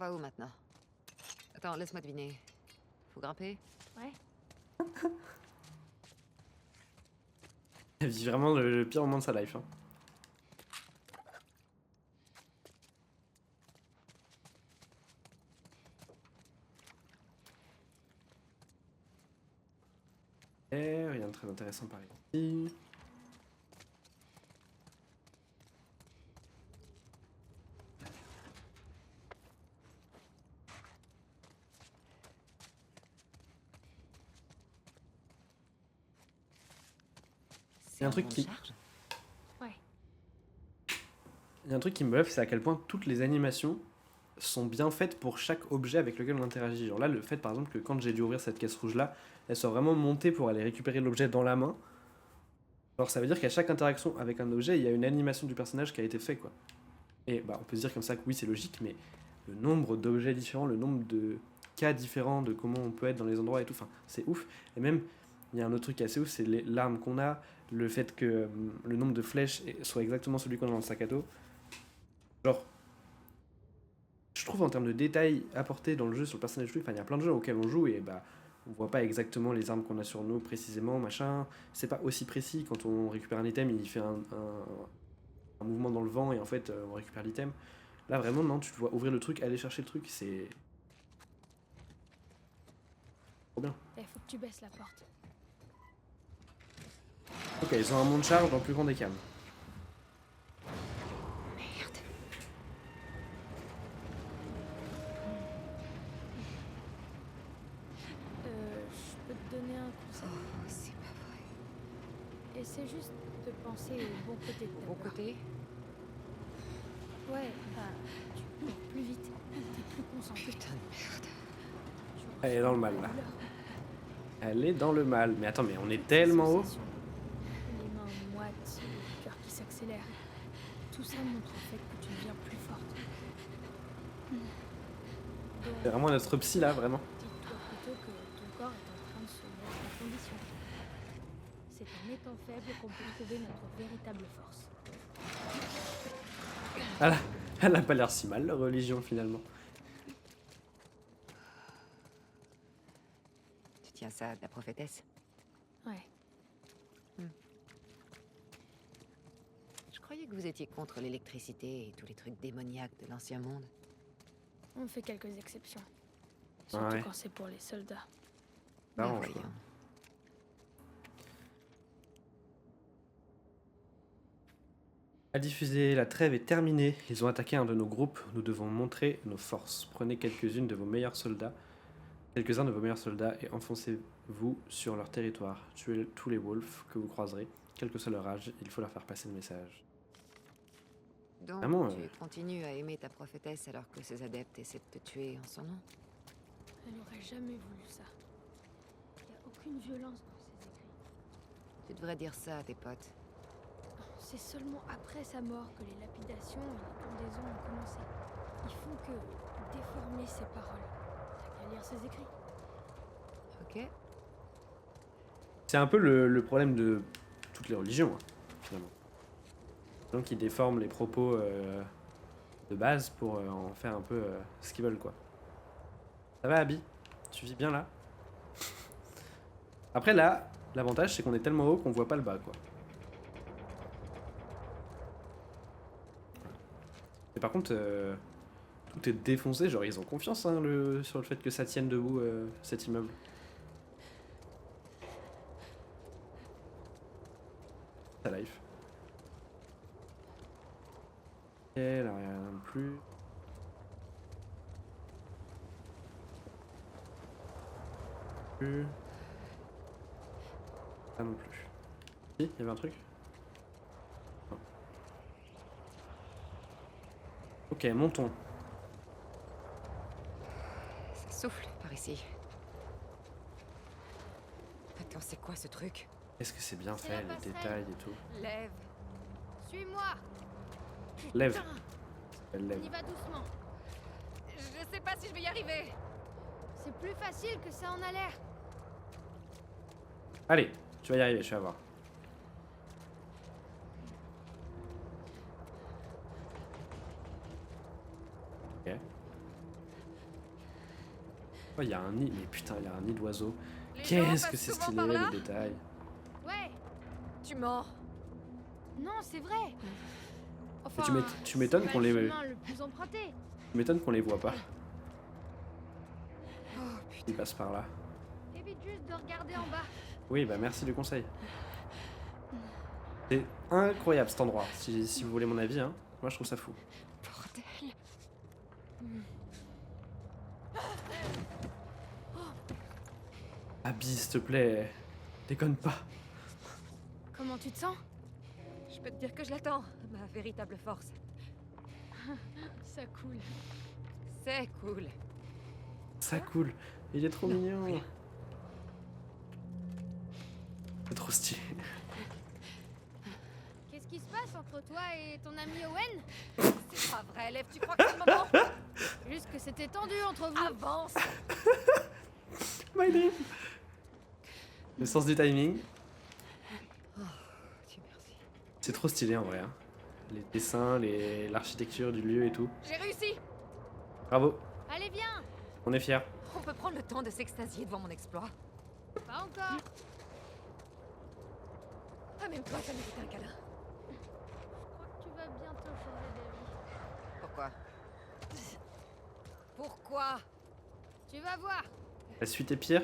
va où maintenant? Attends, laisse-moi deviner. Faut grimper? Ouais. Elle vit vraiment le pire moment de sa life. Hein. Et rien de très intéressant par ici. C'est un truc qui- charge? Ouais. Il y a un truc qui me bluffe, c'est à quel point toutes les animations sont bien faites pour chaque objet avec lequel on interagit. Genre là, le fait par exemple que quand j'ai dû ouvrir cette caisse rouge là, elle soit vraiment montée pour aller récupérer l'objet dans la main. Alors ça veut dire qu'à chaque interaction avec un objet, il y a une animation du personnage qui a été fait quoi. Et bah on peut se dire comme ça que oui c'est logique, mais le nombre d'objets différents, le nombre de cas différents de comment on peut être dans les endroits et tout, enfin c'est ouf. Et même il y a un autre truc assez ouf, c'est l'arme qu'on a, le fait que le nombre de flèches soit exactement celui qu'on a dans le sac à dos. Genre je trouve en termes de détails apportés dans le jeu sur le personnage de jeu, enfin il y a plein de jeux auxquels on joue et bah on voit pas exactement les armes qu'on a sur nous précisément, machin. C'est pas aussi précis quand on récupère un item, il fait un mouvement dans le vent et en fait on récupère l'item. Là vraiment non, tu dois ouvrir le truc, aller chercher le truc, c'est trop bien. Eh, faut que tu baisses la porte. Ok, ils ont un monde charge dans le plus grand des calmes. Merde. Je peux te donner un conseil. Oh, c'est pas vrai. Essaie juste de penser au bon côté de ta Bon peur. côté? Ouais, bah, tu cours plus vite, t'es plus concentré. Putain de merde. Tu Elle est dans le mal, ressens là. la douleur, Elle est dans le mal. Mais attends, mais on est toutes ces tellement haut. sensations. Les mains moites, le cœur qui s'accélère. Tout ça montre en fait que tu deviens plus forte. C'est Donc, vraiment notre psy là, vraiment. dis-toi plutôt que ton corps est en train de se mettre en condition. C'est en étant faible qu'on peut trouver notre véritable force. Elle a pas l'air si mal, la religion finalement. Tu tiens ça de la prophétesse? Ouais. Je croyais que vous étiez contre l'électricité et tous les trucs démoniaques de l'ancien monde. On fait quelques exceptions. Surtout Ouais. quand c'est pour les soldats. Ça Bah, arrange, quoi. voyons. À diffuser, la trêve est terminée. Ils ont attaqué un de nos groupes. Nous devons montrer nos forces. Prenez quelques-uns de vos meilleurs soldats et enfoncez-vous sur leur territoire. Tuez tous les wolves que vous croiserez, quel que soit leur âge. Il faut leur faire passer le message. Donc, Vraiment, tu continues à aimer ta prophétesse alors que ses adeptes essaient de te tuer en son nom? Elle aurait jamais voulu ça. Il n'y a aucune violence dans ses écrits. Tu devrais dire ça à tes potes. C'est seulement après sa mort que les lapidations et les pendaisons ont commencé. Ils font que déformer ses paroles. T'as qu'à lire ses écrits. Ok. C'est un peu le problème de toutes les religions, hein, finalement. Donc ils déforment les propos de base pour en faire un peu ce qu'ils veulent, quoi. Ça va, Abby? Tu vis bien là? Après là, l'avantage c'est qu'on est tellement haut qu'on voit pas le bas, quoi. Et par contre, tout est défoncé, genre ils ont confiance hein, sur le fait que ça tienne debout cet immeuble. Sa life. Et là, rien non plus. Plus. Ah non plus. Si, il y avait un truc. Non. Ok, montons. Ça souffle par ici. Attends, c'est quoi ce truc? Est-ce que c'est bien C'est fait, la les passerelle. détails et tout? Lève. Suis-moi. Lève. Putain, Elle On lève. y va doucement. je sais pas si je vais y arriver. C'est plus facile que ça en a l'air. Allez, tu vas y arriver, je vais voir. Ok. Oh, il y a un nid. Mais putain, il y a un nid d'oiseau. Les gens Qu'est-ce que passent c'est souvent stylé, par là. les détails. Ouais. Tu mens. Non, c'est vrai. Enfin, tu m'étonnes c'est qu'on pas les- le chemin le plus emprunté. Tu m'étonnes qu'on les voit pas. Oh putain. Ils passent par là. Évite juste de regarder en bas. Oui, bah merci du conseil. C'est incroyable cet endroit. Si vous voulez mon avis, hein. Moi je trouve ça fou. Bordel. Abby, s'il te plaît. Déconne pas. Comment tu te sens? Je peux te dire que je l'attends, ma véritable force. Ça coule. C'est cool. Ça coule. Il est trop Non, mignon. rien. C'est trop stylé. Qu'est-ce qui se passe entre toi et ton ami Owen? C'est pas vrai, Lève, tu crois que c'est le moment? Juste que c'était tendu entre vous. Avance. My name. Le sens du timing. Dieu merci. C'est trop stylé en vrai. Hein. Les dessins, l'architecture du lieu et tout. J'ai réussi. Bravo. Allez, viens. On est fiers. On peut prendre le temps de s'extasier devant mon exploit. Pas encore. Ah, même toi, ça mérite un câlin. Je crois que tu vas bientôt changer d'avis. Pourquoi? Pourquoi? Tu vas voir. La suite est pire.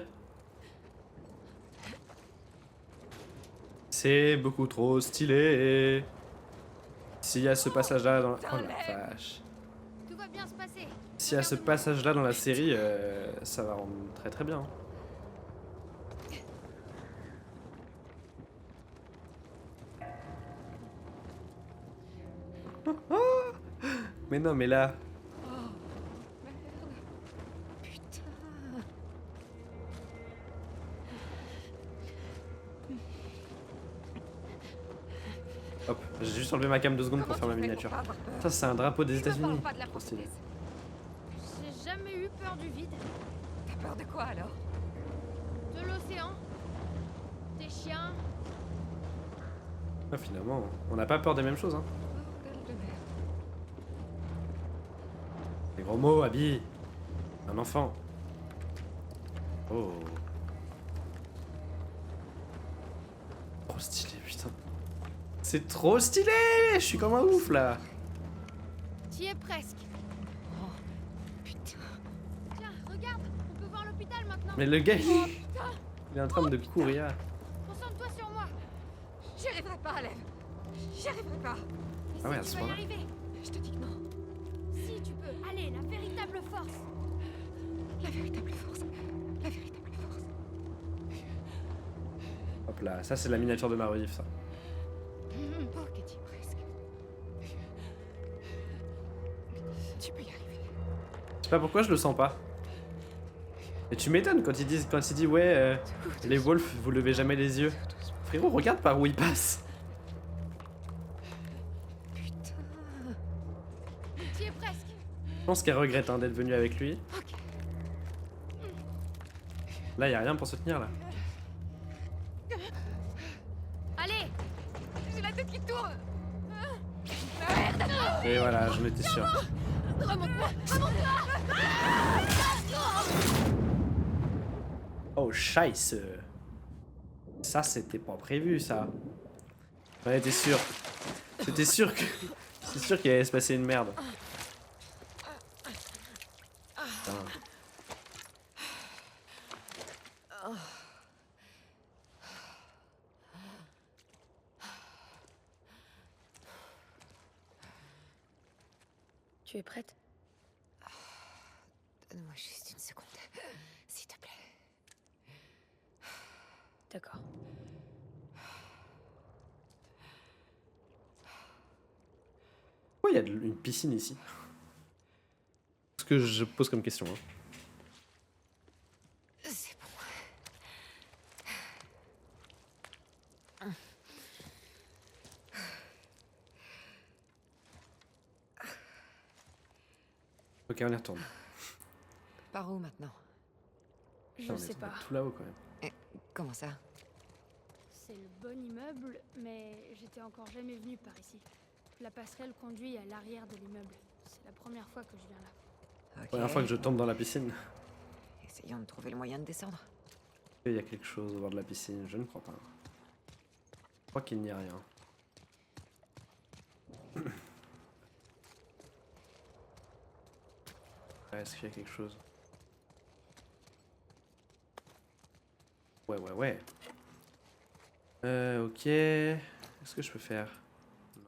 C'est beaucoup trop stylé. S'il y a ce passage-là dans... Oh la vache. Tout va bien se passer. S'il y a ce passage-là dans la série, ça va rendre très très bien. Mais non, mais là... Oh, merde. Putain. Hop, j'ai juste enlevé ma cam 2 secondes pour Comment faire ma tu fais miniature. pour pas avoir peur? Ça, c'est un drapeau des Tu me parles États-Unis. pas de la Trop stylé. fournaise. J'ai jamais eu peur du vide, T'as peur de quoi alors? de l'océan, des chiens. Ah, finalement, on n'a pas peur des mêmes choses. Hein. Bordel de merde. Des gros mots, Abby. Un enfant. Oh. Trop stylé, putain. C'est trop stylé. Je suis comme un ouf là. T'y es presque. Oh, putain. Tiens, regarde, on peut voir l'hôpital maintenant. Mais le gars, Oh putain. il est en train de courir. Concentre-toi sur moi. J'y arriverai pas, Lève. J'y arriverai pas. Et Ah ouais, à si ce tu vas y point-là. arriver. Je te dis que non. Si tu peux. Allez, la véritable force. La véritable force. La véritable force. Hop là, ça c'est la miniature de ma rediff, ça. Oh, Katie, presque. Tu peux y arriver. Je sais pas pourquoi je le sens pas. Et tu m'étonnes quand il dit ouais, les wolves, vous levez jamais les yeux. Frérot, regarde par où il passe. Putain. T'y es presque. Je pense qu'elle regrette hein, d'être venue avec lui. Ok. Là, y a rien pour se tenir là. Allez. J'ai la tête qui tourne. Merde. Et voilà, j'en étais sûr. Remonte-moi. Oh, scheisse. Ça, c'était pas prévu, ça. J'en étais sûr. J'étais sûr que... C'est sûr qu'il allait se passer une merde. Putain. Tu es prête? Donne-moi juste une seconde. S'il te plaît. D'accord. Pourquoi il y a une piscine ici? Ce que je pose comme question. Hein. C'est bon. Ok, on y retourne. Par où maintenant? Je Putain, on sais est pas. tout là-haut quand même. Comment ça? C'est le bon immeuble, mais j'étais encore jamais venue par ici. La passerelle conduit à l'arrière de l'immeuble. C'est la première fois que je viens là. Ok. Première fois que je tombe dans la piscine. Essayons de trouver le moyen de descendre. Il y a quelque chose au bord de la piscine, je ne crois pas. Je crois qu'il n'y a rien. Ouais, est-ce qu'il y a quelque chose? Ouais. Ok. Qu'est-ce que je peux faire? Non.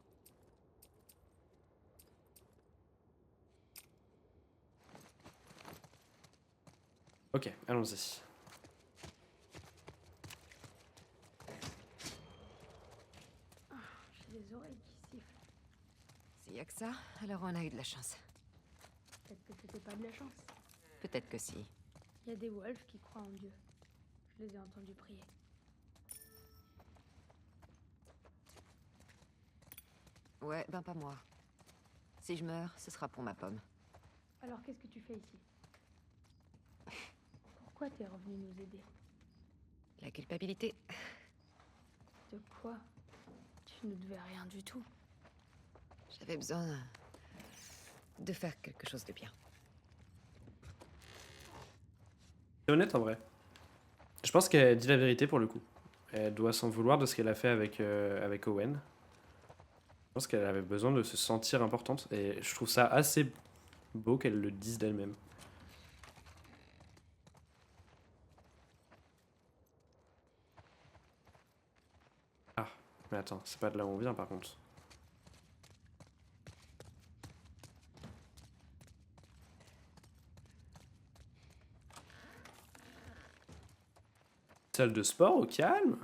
Ok, allons-y. J'ai les oreilles qui sifflent. S'il y a que ça, alors on a eu de la chance. Peut-être que c'était pas de la chance. Peut-être que si. Il y a des wolves qui croient en Dieu. Je les ai entendus prier. Ouais, ben pas moi. Si je meurs, ce sera pour ma pomme. Alors qu'est-ce que tu fais ici? Pourquoi t'es revenu nous aider? La culpabilité. De quoi? Tu ne devais rien du tout. J'avais besoin de faire quelque chose de bien. C'est honnête en vrai. Je pense qu'elle dit la vérité pour le coup. Elle doit s'en vouloir de ce qu'elle a fait avec Owen. Je pense qu'elle avait besoin de se sentir importante et je trouve ça assez beau qu'elle le dise d'elle-même. Ah, mais attends, c'est pas de là où on vient par contre. Salle de sport au calme.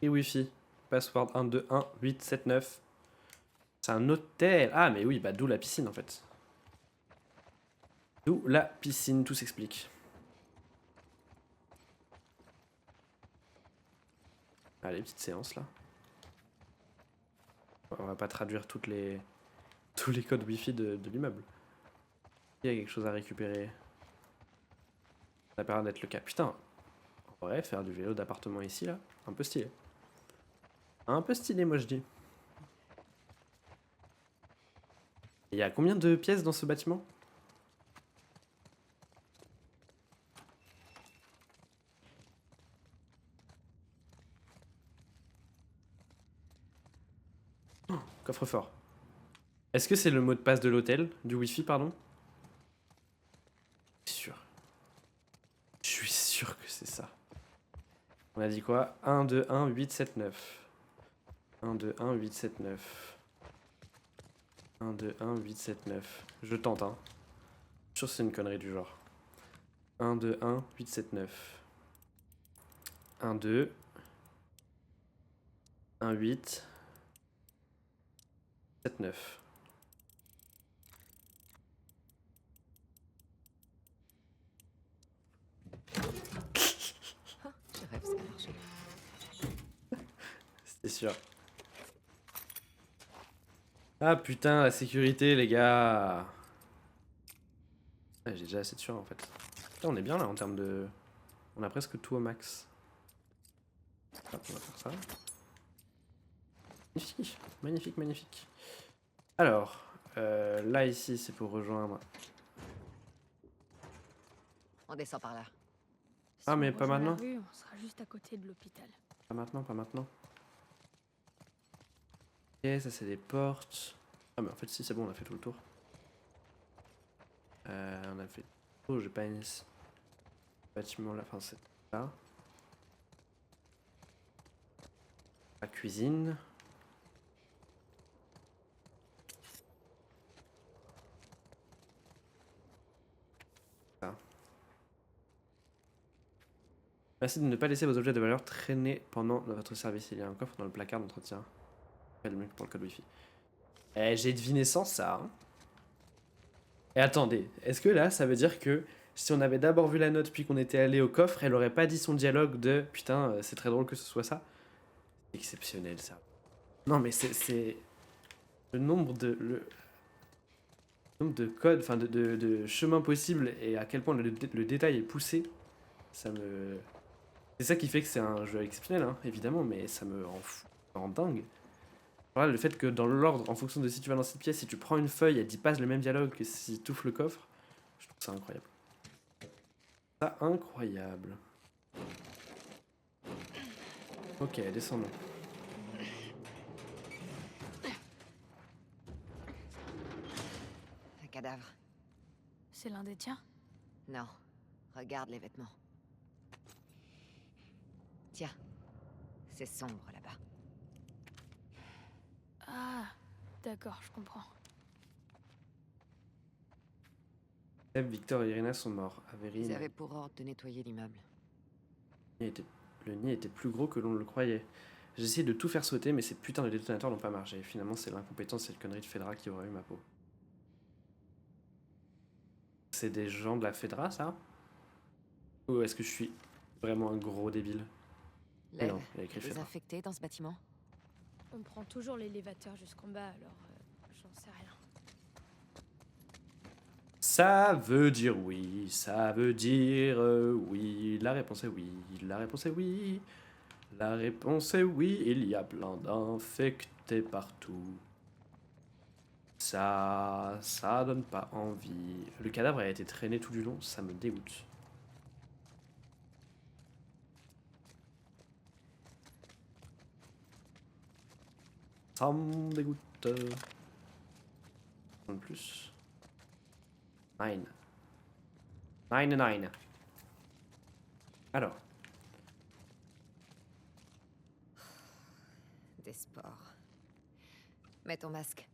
Et Wi-Fi. Password 121879. C'est un hôtel. Ah mais oui, bah d'où la piscine en fait. D'où la piscine, tout s'explique. Allez, petite séance là. On va pas traduire tous les codes Wi-Fi de l'immeuble. Il y a quelque chose à récupérer. Ça a l'air d'être le cas. Putain, on pourrait faire du vélo d'appartement ici là. Un peu stylé. Un peu stylé, moi je dis. Il y a combien de pièces dans ce bâtiment? Oh, coffre-fort. Est-ce que c'est le mot de passe de l'hôtel? Du Wi-Fi, pardon? Je suis sûr. Je suis sûr que c'est ça. On a dit quoi? 1, 2, 1, 8, 7, 9. 1, 2, 1, 8, 7, 9. 1, 2, 1, 8, 7, 9. Je tente, hein. Je suis sûr que c'est une connerie du genre. 1, 2, 1, 8, 7, 9. 1, 2. 1, 8. 7, 9. Ah, je rêve, ça a marché. C'était sûr. Ah putain, la sécurité, les gars. Ah, j'ai déjà assez de sûr en fait. Putain, on est bien là en termes de... On a presque tout au max. Hop, on va faire ça. Magnifique, magnifique, magnifique. Alors, là ici c'est pour rejoindre... On descend par là. Si Ah, on mais pas rejoint la maintenant. rue, on sera juste à côté de l'hôpital. Pas maintenant, pas maintenant. Ok, ça c'est des portes. Ah mais en fait si c'est bon, on a fait tout le tour. On a fait... Oh, j'ai pas une... Bâtiment là, enfin c'est là. La cuisine. Ça. Merci de ne pas laisser vos objets de valeur traîner pendant votre service. Il y a un coffre dans le placard d'entretien. Quel mieux pour le code wifi. Eh, j'ai deviné sans ça. Hein. Et attendez, est-ce que là, ça veut dire que si on avait d'abord vu la note puis qu'on était allé au coffre, elle aurait pas dit son dialogue de putain, c'est très drôle que ce soit ça? Exceptionnel ça. Non mais c'est le nombre de codes, enfin de chemins possibles et à quel point le détail est poussé, ça me... C'est ça qui fait que c'est un jeu exceptionnel, hein, évidemment, mais ça me rend fou, ça me rend dingue. Voilà, le fait que dans l'ordre, en fonction de si tu vas dans cette pièce, si tu prends une feuille, elle dit pas le même dialogue que si tu ouvres le coffre, je trouve ça incroyable. Ça, incroyable. Ok, descendons. Un cadavre. C'est l'un des tiens? Non. Regarde les vêtements. Tiens. C'est sombre là-bas. Ah, d'accord, je comprends. Seb, Victor et Irina sont morts. Avery, Ils avaient pour ordre de nettoyer l'immeuble. le nid était plus gros que l'on le croyait. J'ai essayé de tout faire sauter, mais ces putains de détonateurs n'ont pas marché. Finalement, c'est l'incompétence et cette connerie de Fedra qui aurait eu ma peau. C'est des gens de la Fedra, ça? Ou est-ce que je suis vraiment un gros débile? Mais non, il y a écrit Des Fedra. infectés dans ce bâtiment? On prend toujours l'élévateur jusqu'en bas, alors j'en sais rien. Ça veut dire oui, ça veut dire oui. La réponse est oui, la réponse est oui. La réponse est oui, il y a plein d'infectés partout. Ça donne pas envie. Le cadavre a été traîné tout du long, ça me dégoûte. Ça me dégoûte. En plus. 9. 9. Alors, Des spores. Mets ton masque.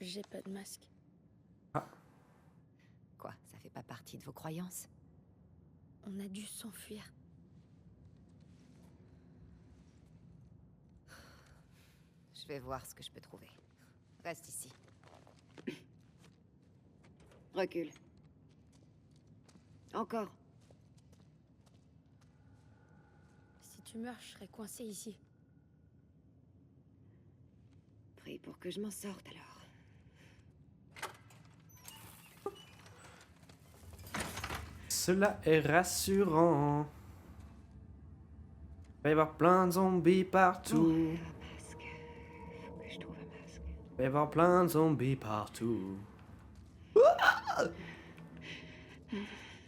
J'ai pas de masque. Quoi, ça fait pas partie de vos croyances? On a dû s'enfuir. Je vais voir ce que je peux trouver. Reste ici. Recule. Encore. Si tu meurs, je serai coincée ici. Prie pour que je m'en sorte alors. cela est rassurant. Il va y avoir plein de zombies partout. Masque. Faut que je trouve un masque. Il va y avoir plein de zombies partout.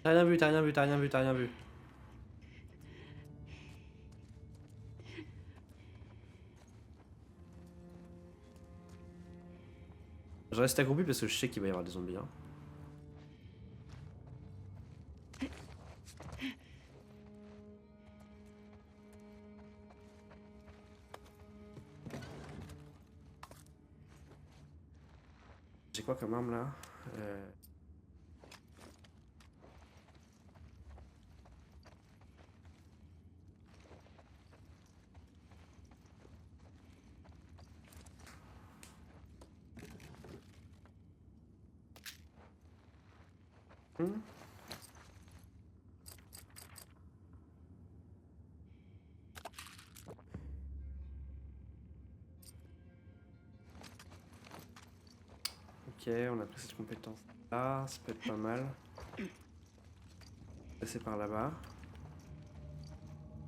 T'as rien vu, t'as rien vu, t'as rien vu, t'as rien vu. Je reste accroupi parce que je sais qu'il va y avoir des zombies. Hein. J'ai quoi comme arme là Ok, on a pris cette compétence là, ça peut être pas mal. Passer par là-bas.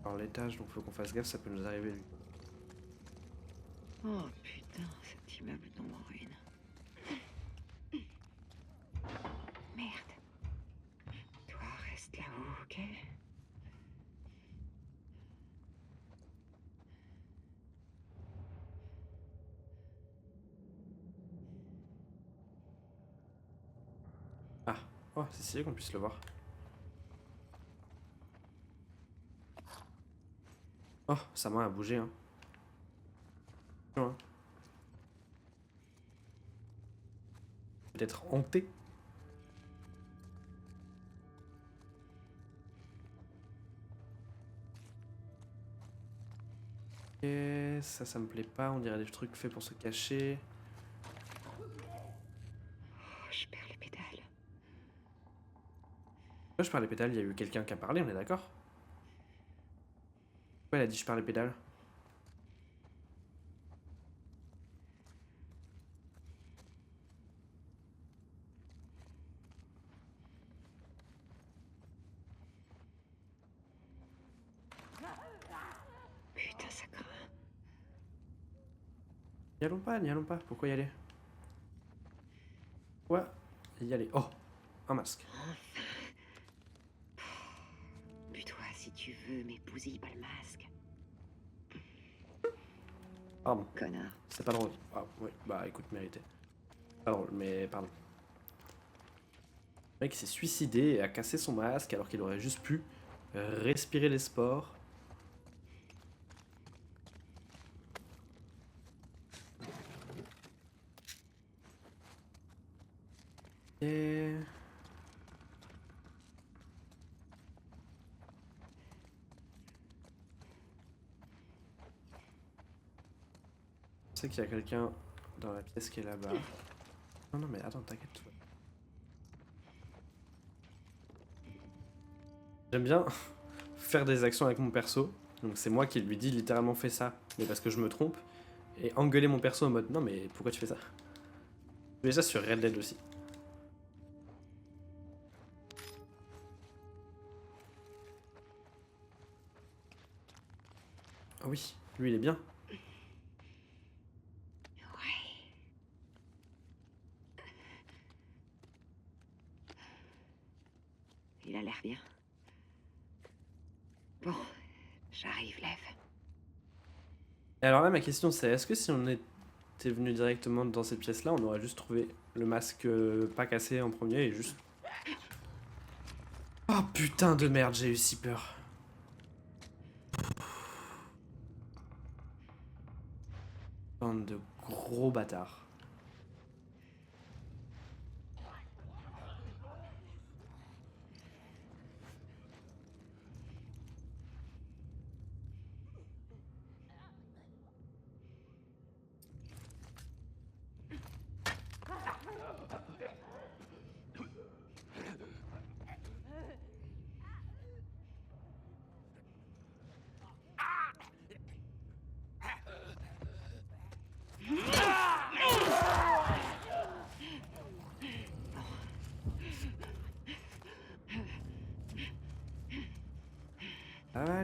Alors l'étage, donc faut qu'on fasse gaffe, ça peut nous arriver lui. Oh putain, cet immeuble tombe en ruine. Merde. Toi, reste là-haut, ok? Ah, oh, c'est stylé qu'on puisse le voir. Oh, sa main a bougé, hein. Peut-être hanté. Ok, ça me plaît pas, on dirait des trucs faits pour se cacher. Oh, je perds les pédales. Pourquoi je parle les pédales? Il y a eu quelqu'un qui a parlé, on est d'accord? Pourquoi elle a dit je parle les pédales? Putain, ça craint. N'y allons pas. Pourquoi y aller? Ouais, y aller. Oh, un masque. si tu veux, mais bousille pas le masque. Pardon, Connard. c'est pas drôle. Ah, oui, bah écoute, mérité. Pas drôle, mais pardon. Le mec s'est suicidé et a cassé son masque alors qu'il aurait juste pu respirer les spores. Et... Je sais qu'il y a quelqu'un dans la pièce qui est là-bas. Non, non, mais attends, t'inquiète. J'aime bien faire des actions avec mon perso. Donc c'est moi qui lui dis littéralement fais ça, mais parce que je me trompe. Et engueuler mon perso en mode non mais pourquoi tu fais ça? Je fais ça sur Red Dead aussi. Ah oui, lui il est bien. Ouais. Il a l'air bien. Bon, j'arrive, lève. Et alors là ma question c'est est-ce que si on était venu directement dans cette pièce là on aurait juste trouvé le masque pas cassé en premier et juste... Oh putain de merde, j'ai eu si peur. Bande de gros bâtards.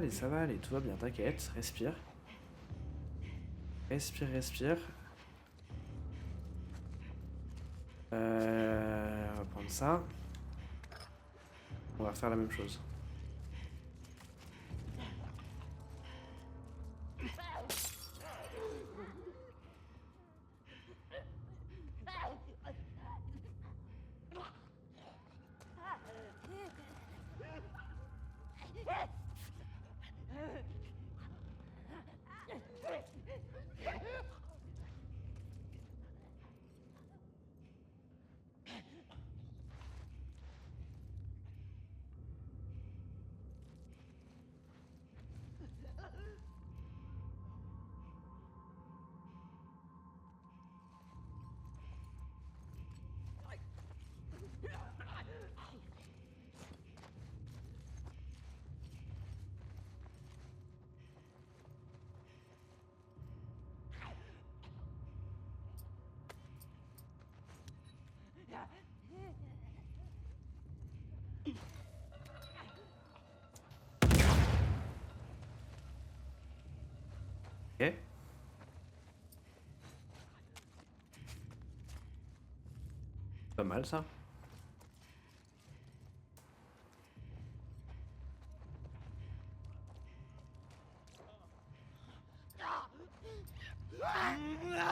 Ça va aller, tout va bien, t'inquiète, respire. Respire, respire. On va prendre ça. On va faire la même chose. Ok. Pas mal ça. Oh, putain.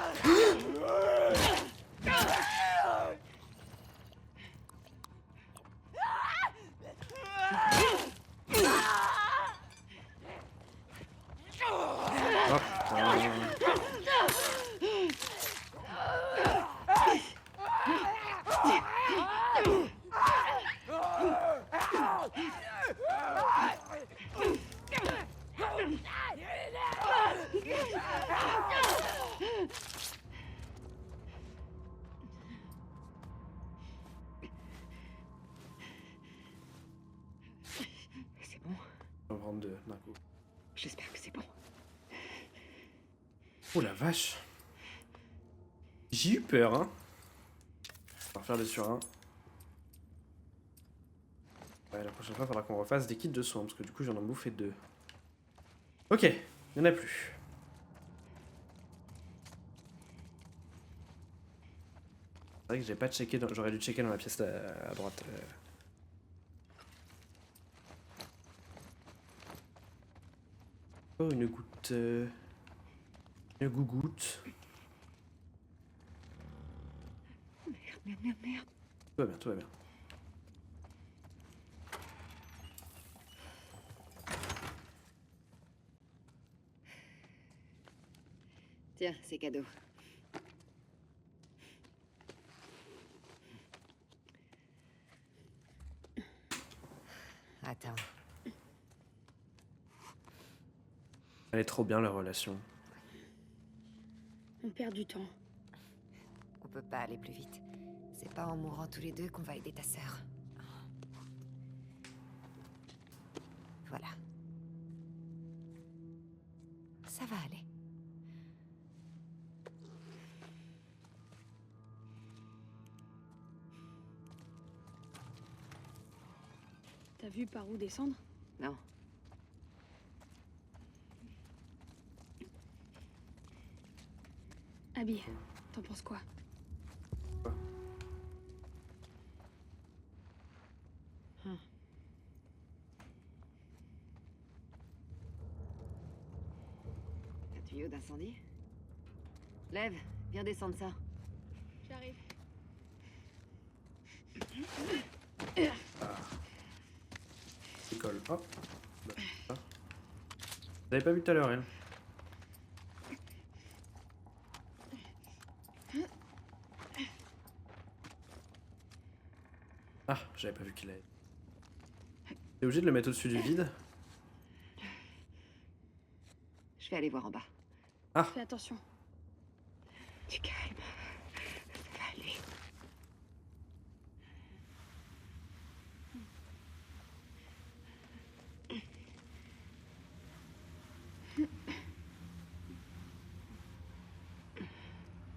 C'est bon. On va prendre deux d'un coup. J'espère que c'est bon. Oh la vache. J'ai eu peur, hein. On va refaire 2 sur 1. Ouais, la prochaine fois, il faudra qu'on refasse des kits de soins, parce que du coup, j'en ai bouffé 2. Ok, il n'y en a plus. C'est vrai que j'ai pas checké, j'aurais dû checker dans la pièce à droite. Oh, une goutte. Une gougoute. Merde. Tout va bien, tout va bien. Tiens, c'est cadeau. Attends. Elle est trop bien leur relation. On perd du temps. On peut pas aller plus vite. C'est pas en mourant tous les deux qu'on va aider ta sœur. Voilà. Ça va aller. T'as vu par où descendre? Non. Abby, t'en penses quoi? Un tuyau d'incendie? Lève, viens descendre ça. J'arrive. Il colle. Oh. Bah, ah. Vous l'avez pas vu tout à l'heure, elle. Ah, j'avais pas vu qu'il avait. T'es obligé de le mettre au-dessus du vide? Je vais aller voir en bas. Fais attention. Du calme. Ça va aller.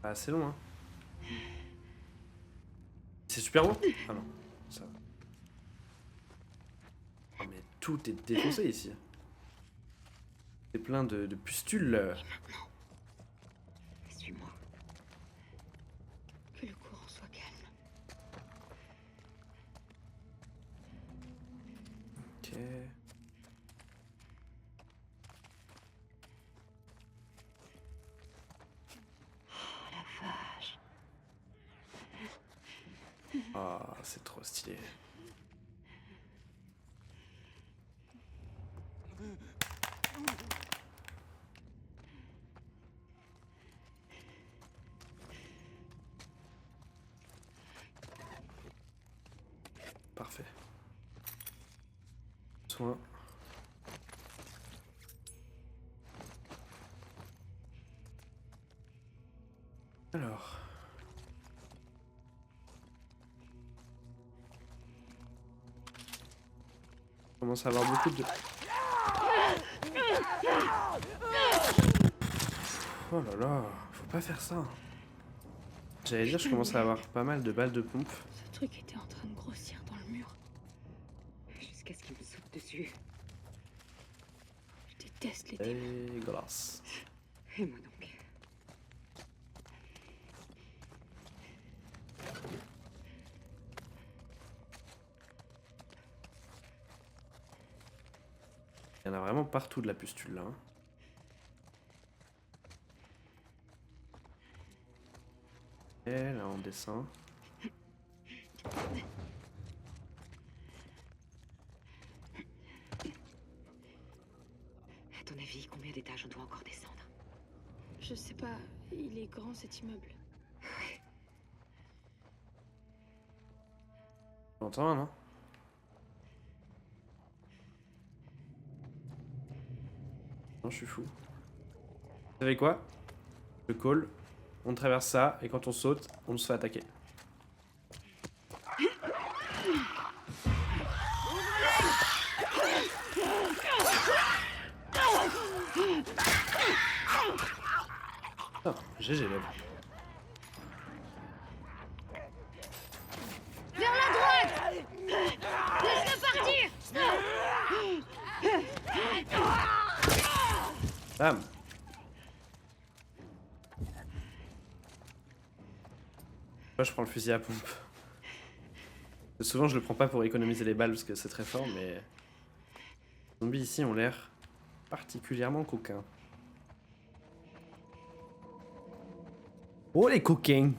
Ah, c'est long, hein. C'est super long? Ah non, ça va. Oh, mais tout est défoncé ici. C'est plein de pustules. Suis-moi. Que le courant soit calme. Ok. Ah, c'est trop stylé. Parfait. Soin. Alors. On commence à avoir beaucoup de... Oh là là, faut pas faire ça. J'allais dire, je commence à avoir pas mal de balles de pompe. Ce truc était en train de grossir dans le mur. Jusqu'à ce qu'il me saute dessus. Je déteste les démons. Et glace. Et moi donc. Il y en a vraiment partout de la pustule là. Hein. Et là on descend. À ton avis, combien d'étages on doit encore descendre? Je sais pas, il est grand cet immeuble. T'entends, non? Non, je suis fou. Vous savez quoi? Le call, on traverse ça et quand on saute, on se fait attaquer. Oh, GG là. Vers la droite! Laisse-le partir! Bam! Moi je prends le fusil à pompe. Souvent je le prends pas pour économiser les balles parce que c'est très fort, mais les zombies ici ont l'air particulièrement coquin. Oh les coquins!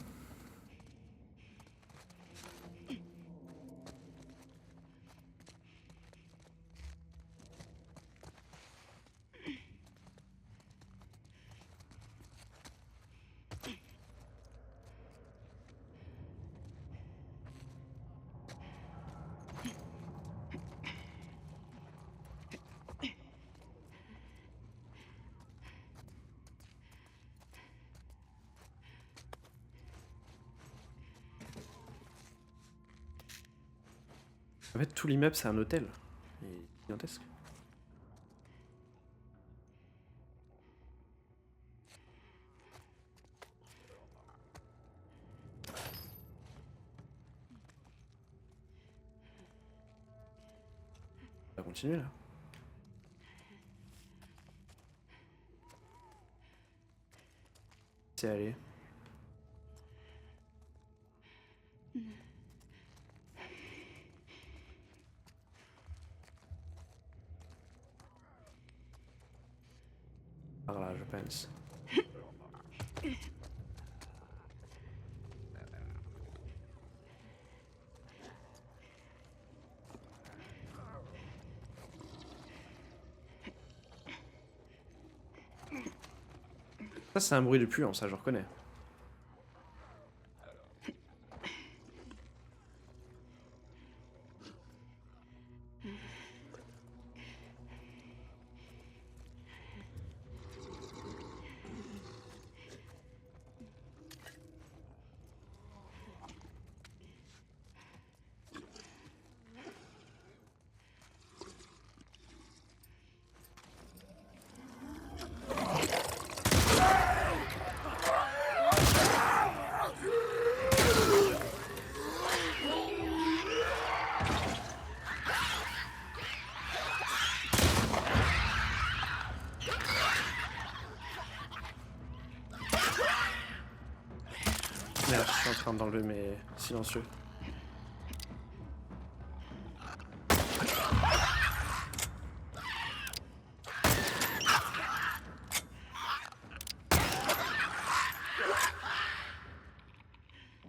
En fait, tout l'immeuble, c'est un hôtel. Il est gigantesque. On va continuer là. C'est allé. Par là, je pense. Ça, c'est un bruit de puant, ça, je reconnais. Merde, je suis en train d'enlever mes silencieux.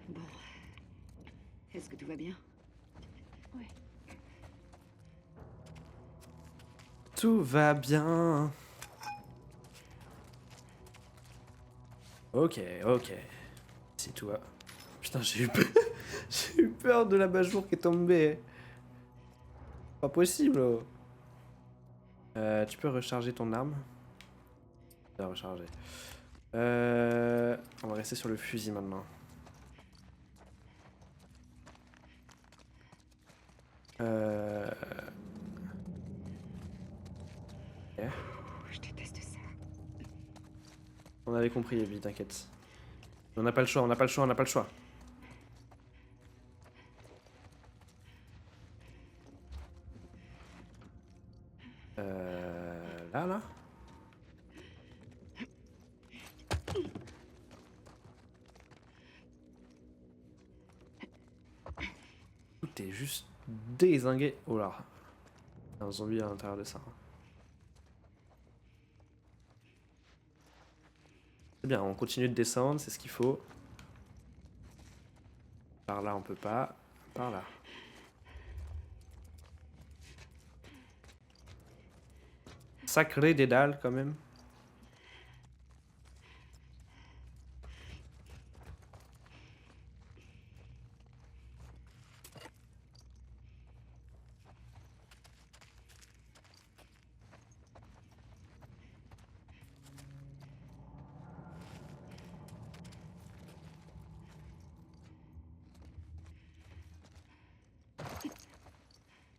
Bon. Est-ce que tout va bien? Ouais. Tout va bien. Ok, ok. C'est tout va. Putain, j'ai eu peur. J'ai eu peur de la bajour qui est tombée. Pas possible. Oh. Tu peux recharger ton arme. Tu vas recharger. On va rester sur le fusil maintenant. Ok. Je déteste ça. On avait compris, Abby, t'inquiète. On n'a pas le choix, on n'a pas le choix, on n'a pas le choix. Là. Tout est juste dézingué. Oh là. Il y a un zombie à l'intérieur de ça. C'est bien, on continue de descendre, c'est ce qu'il faut. Par là, on peut pas. Par là. Sacré dédale, quand même.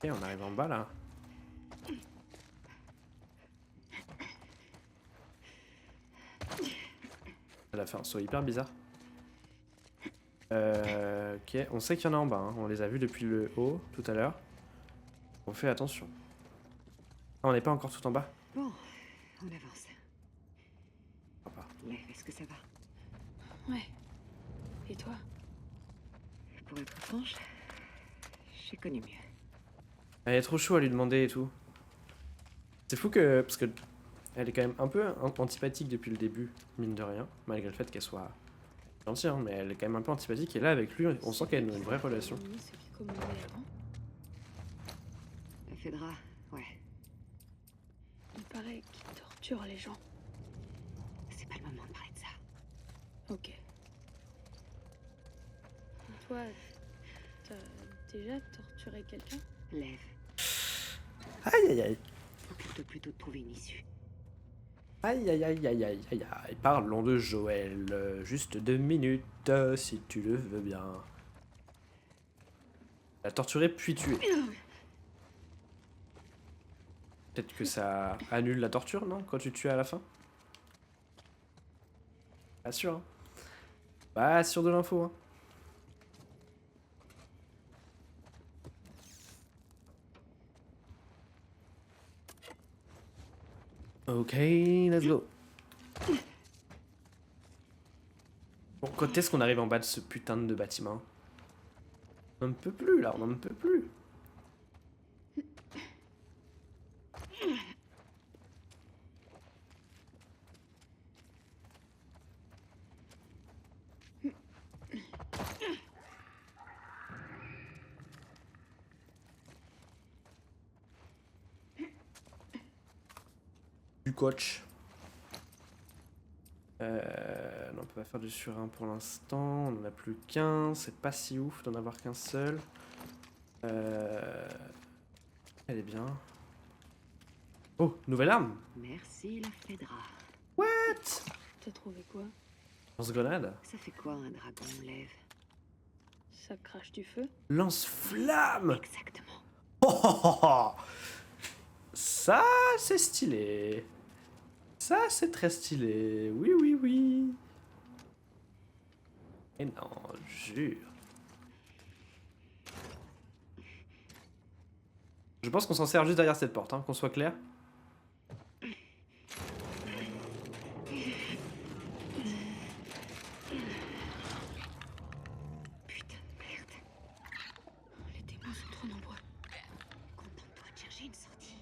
Ok, on arrive en bas, là. Elle a fait un saut hyper bizarre. Ok, on sait qu'il y en a en bas, hein. On les a vus depuis le haut, tout à l'heure. On fait attention. Ah, on n'est pas encore tout en bas. Bon, on avance. Sympa. Mais est-ce que ça va? Ouais. Et toi? Pour être franche, j'ai connu mieux. Elle est trop chaud à lui demander et tout. C'est fou que... Parce que Elle est quand même un peu antipathique depuis le début, mine de rien, malgré le fait qu'elle soit gentille, hein, mais elle est quand même un peu antipathique. Et là, avec lui, on sent qu'elle a une vraie relation. C'est qui commandait avant. La Fedra, ouais. Il paraît qu'il torture les gens. C'est pas le moment de parler de ça. Ok. Toi, t'as déjà torturé quelqu'un? Lève. Aïe aïe aïe. Plutôt de trouver une issue. Aïe aïe aïe aïe aïe aïe aïe. Parlons de Joël. Juste 2 minutes, si tu le veux bien. La torturer puis tuer. Peut-être que ça annule la torture, non? Quand tu tues à la fin? Pas sûr, hein. Pas sûr de l'info, hein. Ok, let's go. Bon, quand est-ce qu'on arrive en bas de ce putain de bâtiment? On ne peut plus, là, on n'en peut plus. Du coach. Non, on peut pas faire du sur 1 pour l'instant. On en a plus qu'un. C'est pas si ouf d'en avoir qu'un seul. Elle est bien. Oh, nouvelle arme. Merci, la Fedra. What? T'as trouvé quoi? Lance-grenade. Ça fait quoi un dragon, Lève? Ça crache du feu? Lance-flamme. Exactement. Oh, oh, oh, oh. Ça, c'est stylé. Ça, c'est très stylé. Oui, oui, oui. Et non, jure. Je pense qu'on s'en sert juste derrière cette porte, hein, qu'on soit clair. Putain de merde. Les démons sont trop nombreux. Contente-toi de chercher une sortie.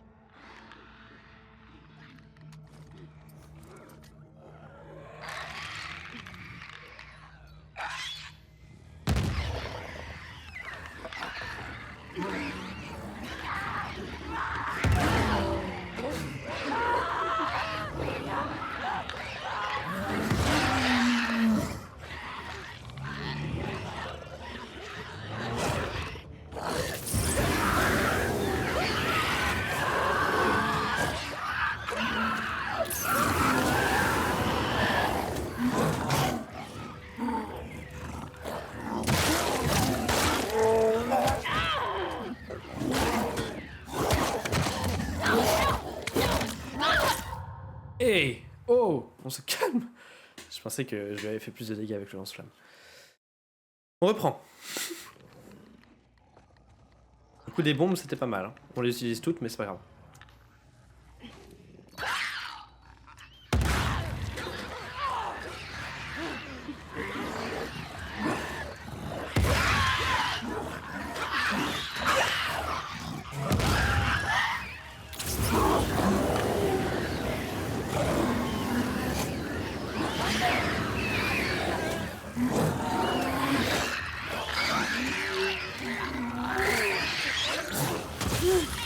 Hey! Oh! On se calme! Je pensais que je lui avais fait plus de dégâts avec le lance-flamme. On reprend. Du coup, des bombes, c'était pas mal, hein. On les utilise toutes, mais c'est pas grave.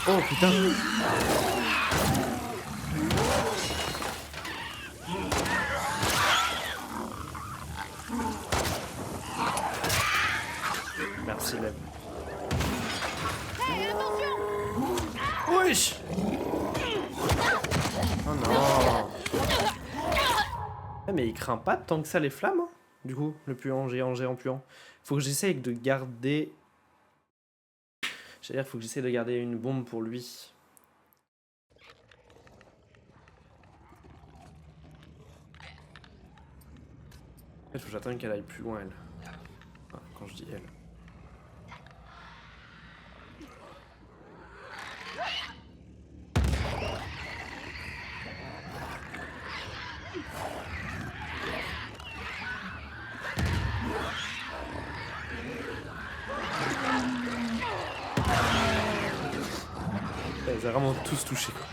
Oh putain! Merci, Leb. Hé, attention! Wesh! Oh non! Mais il craint pas tant que ça les flammes, hein. Du coup, le puant, géant puant. Faut que j'essaye de garder... J'allais dire, faut que j'essaye de garder une bombe pour lui. Il faut que j'attende qu'elle aille plus loin, elle. Enfin, quand je dis elle. Ils ont vraiment tous touché, quoi.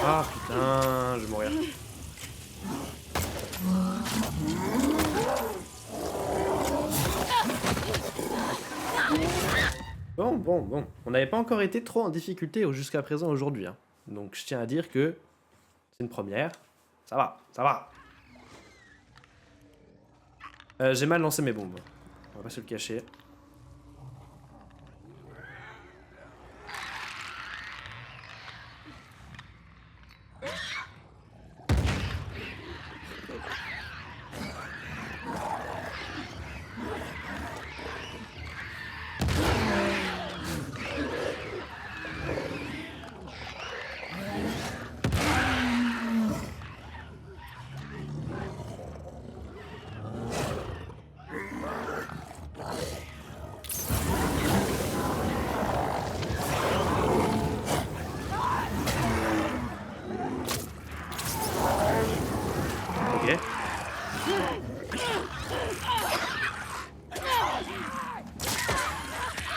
Ah putain, je vais mourir. Bon. On n'avait pas encore été trop en difficulté jusqu'à présent aujourd'hui. Hein. Donc je tiens à dire que c'est une première. Ça va. J'ai mal lancé mes bombes. On va pas se le cacher. Ok.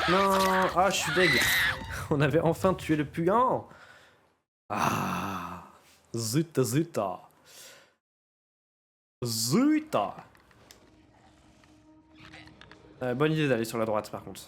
Non, ah, je suis deg. On avait enfin tué le puant. Ah, zut. Bonne idée d'aller sur la droite par contre.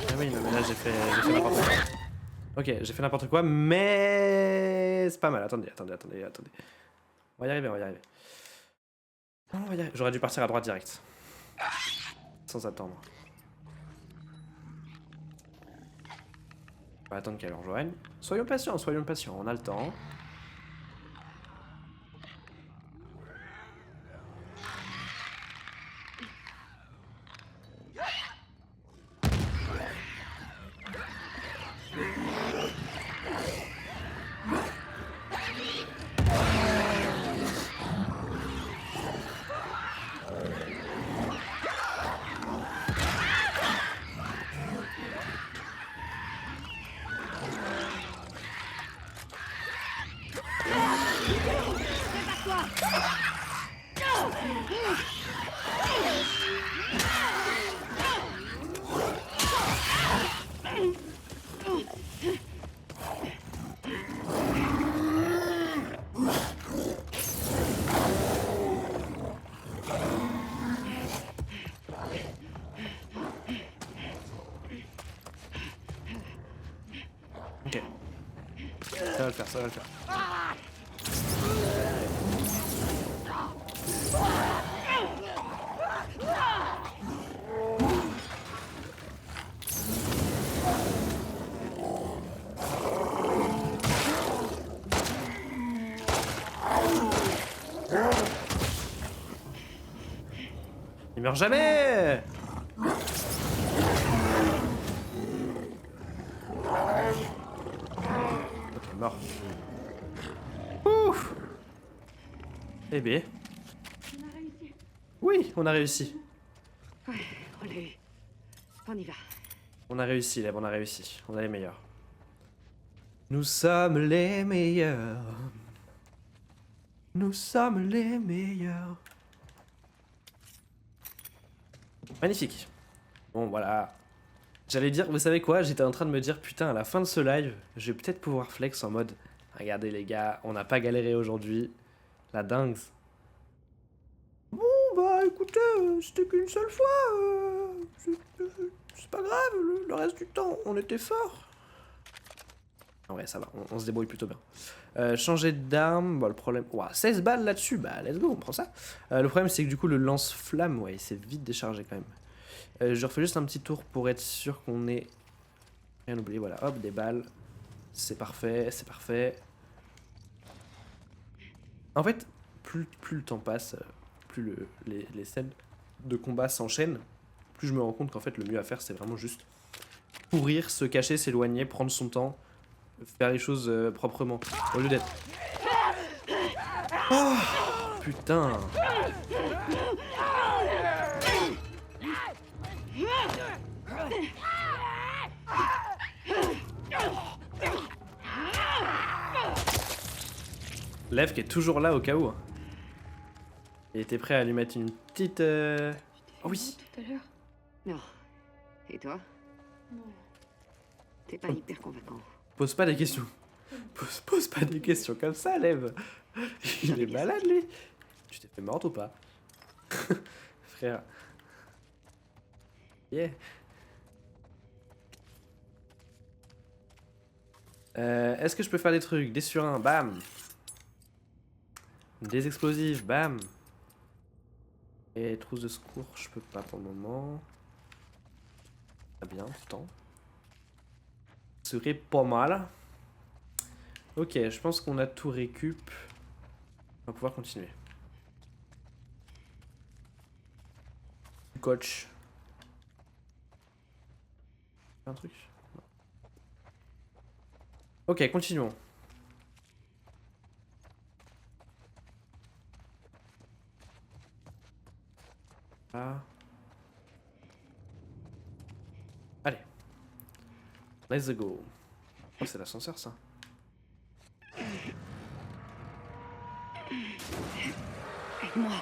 Ah oui, non, mais là j'ai fait n'importe quoi. Ok, j'ai fait n'importe quoi, mais c'est pas mal. Attendez. On va y arriver. Non, on va y arriver. J'aurais dû partir à droite direct. Sans attendre. On va attendre qu'elle rejoigne. Soyons patients, on a le temps. Ok. Ça va le faire. Il meurt jamais! Ok, mort. Ouf! Eh bien. Oui, on a réussi. Ouais, on l'a eu. On y va. On a réussi, Lev, on a réussi. On est les meilleurs. Nous sommes les meilleurs. Nous sommes les meilleurs. Magnifique. Bon, voilà. J'allais dire, vous savez quoi? J'étais en train de me dire, putain, à la fin de ce live, je vais peut-être pouvoir flex en mode, regardez les gars, on n'a pas galéré aujourd'hui. La dingue. écoutez, c'était qu'une seule fois. C'est pas grave, le reste du temps, on était fort. Ah ouais, ça va, on se débrouille plutôt bien. Changer d'arme, bon, le problème... Ouah, 16 balles là-dessus, bah let's go, on prend ça. Le problème, c'est que du coup, le lance-flamme, ouais, il s'est vite déchargé quand même. Je refais juste un petit tour pour être sûr qu'on ait rien oublié. Voilà, hop, des balles. C'est parfait, c'est parfait. En fait, plus le temps passe, plus les scènes de combat s'enchaînent, plus je me rends compte qu'en fait, le mieux à faire, c'est vraiment juste courir, se cacher, s'éloigner, prendre son temps, faire les choses proprement, au lieu d'être... Oh, putain. Lev qui est toujours là au cas où. Il était prêt à lui mettre une petite... Oh oui. Tout à l'heure. Non. Et toi? Non. T'es pas hyper convaincant. Pose pas des questions. Pose pas des questions comme ça, Lev. Il est malade, lui. Tu t'es fait mordre ou pas? Frère. Yeah. Est-ce que je peux faire des trucs? Des surins, bam. Des explosifs, bam. Et trousse de secours, je peux pas pour le moment. Très bien, temps. Ce serait pas mal. Ok, je pense qu'on a tout récup. On va pouvoir continuer. Coach. Un truc? Non. Ok, continuons. Là. Allez. Let's go. Oh, c'est l'ascenseur, ça. Aide-moi.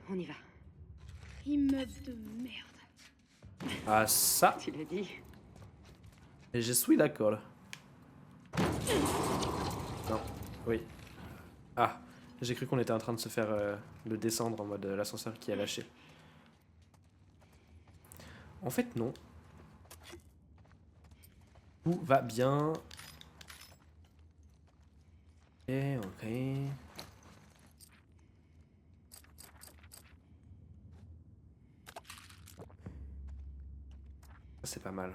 On y va. Immeuble de merde. Ah, ça. Tu l'as dit. Et je suis d'accord. Non, oui. Ah, j'ai cru qu'on était en train de se faire le descendre en mode l'ascenseur qui a lâché. En fait, non. Tout va bien. Ok, ok. Ça, c'est pas mal.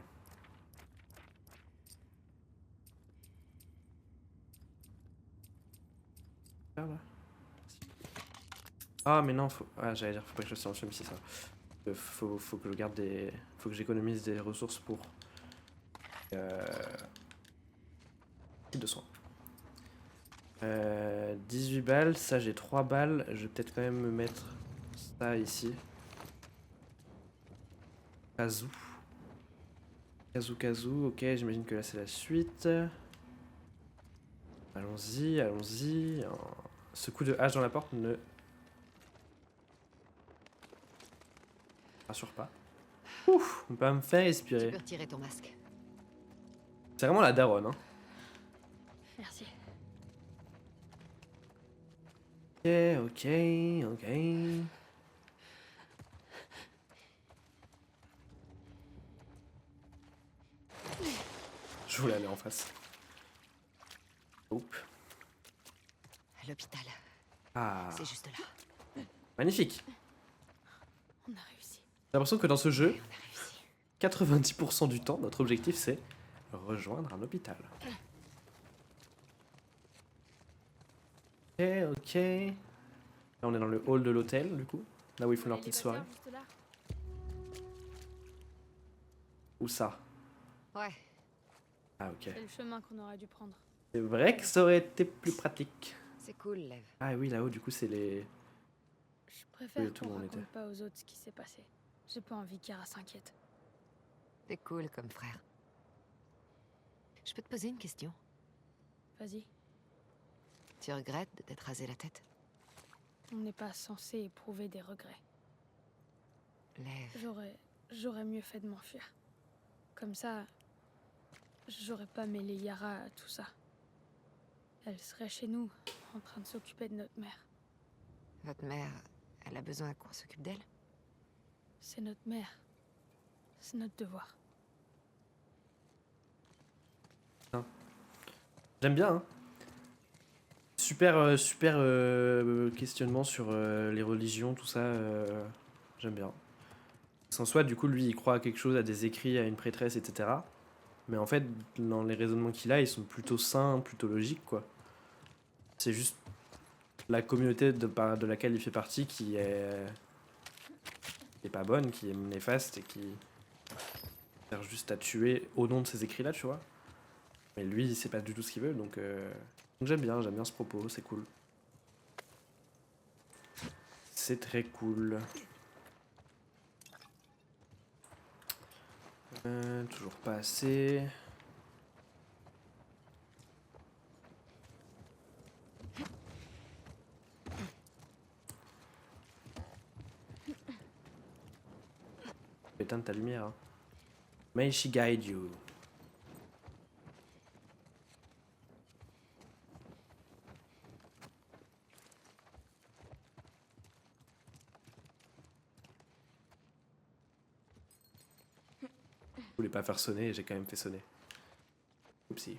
Ah mais non, faut... Ah j'allais dire, faut pas que je fasse un si ça. Faut que je garde des... Faut que j'économise des ressources pour... Kit de soins. 18 balles, ça j'ai 3 balles. Je vais peut-être quand même me mettre ça ici. Kazoo. Kazoo, ok, j'imagine que là c'est la suite. Allons-y, allons-y. Ce coup de hache dans la porte ne... rassure pas. Ouf, on peut me faire Tu respirer. peux retirer ton masque. C'est vraiment la daronne, hein. Merci. Ok. Je voulais aller en face. Oups. L'hôpital. Ah, C'est juste là. magnifique. On a réussi. J'ai l'impression que dans ce jeu, Et on a réussi. 90% du temps, notre objectif c'est rejoindre un hôpital. Ok. Là on est dans le hall de l'hôtel du coup. Là où ils font leur petite soirée. Juste là. Où ça? Ouais. Ah ok. C'est le chemin qu'on aurait dû prendre. C'est vrai que ça aurait été plus pratique. C'est cool, Lev. Ah oui, là-haut du coup c'est les... Je préfère Oui, tout le qu'on monde raconte était. pas aux autres ce qui s'est passé. J'ai pas envie qu'Ara s'inquiète. T'es cool comme frère. Je peux te poser une question? Vas-y, Tu regrettes de t'être rasé la tête? on n'est pas censé éprouver des regrets. Lev. J'aurais mieux fait de m'enfuir. Comme ça, j'aurais pas mêlé Yara à tout ça. Elle serait chez nous, en train de s'occuper de notre mère. Votre mère, elle a besoin qu'on s'occupe d'elle? C'est notre mère. C'est notre devoir. J'aime bien, hein. Super questionnement sur les religions, tout ça. J'aime bien. Sans soi, du coup, lui, il croit à quelque chose, à des écrits, à une prêtresse, etc. Mais en fait, dans les raisonnements qu'il a, ils sont plutôt sains, plutôt logiques, quoi. C'est juste la communauté de laquelle il fait partie qui est pas bonne, qui est néfaste et qui sert juste à tuer au nom de ces écrits-là, tu vois. Mais lui, il sait pas du tout ce qu'il veut, donc j'aime bien ce propos, c'est cool. C'est très cool. Toujours pas assez. Éteindre ta lumière. Hein. May she guide you. Je voulais pas faire sonner et j'ai quand même fait sonner. Oupsie.